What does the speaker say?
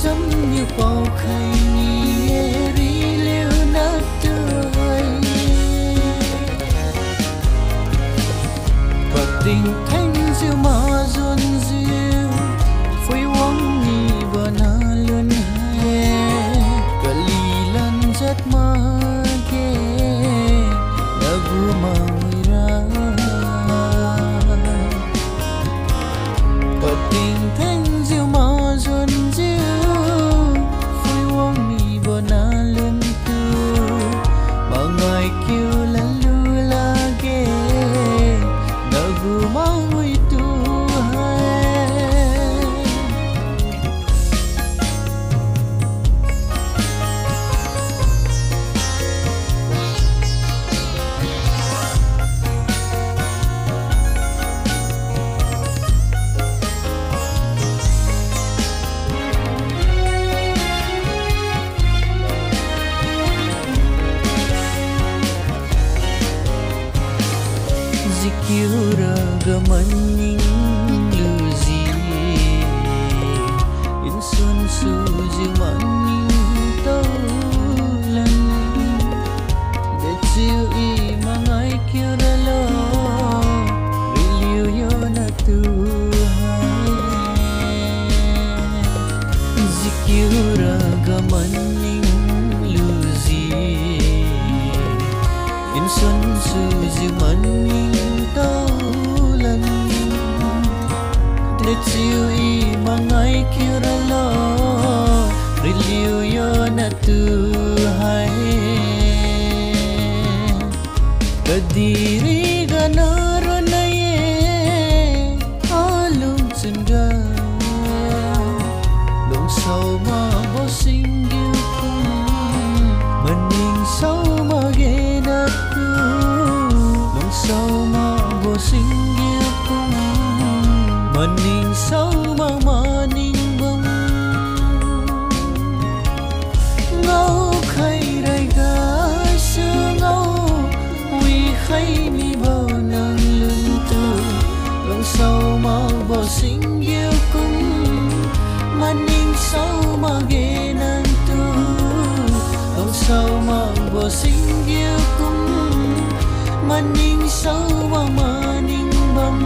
chấm như bao khay nhẹ ri liêu nát tươi và tình thanh diệu mà dồn diệu phơi wang ni bana lun hai kali lan jat ma ke nagu mawira và tình thanh diệu mà dồn diệu phơi wang ni bana lun tu mà ngài kêu lan lu la ke nagu mawira Zikira gamaning luzi insun suji maning taulan de chiu I mangai kira lo riliu yo na tu Zikira gamaning luzi insun suji maning taulan de chiu I mangai kira lo riliu yo na tu hai kadiri ganaro na ye alum chunda long sau ma bo sing yu kum maning sau ma ge na tu long sau ma bo sing yu kum maning sau ma maning bông ngâu khay rai ga sư ngâu uy khay mi bao nàng lưng tu long sau ma bo sing yu kum maning sau ma ge nan tu long sau ma bo sing yu kum maning sau ma maning bông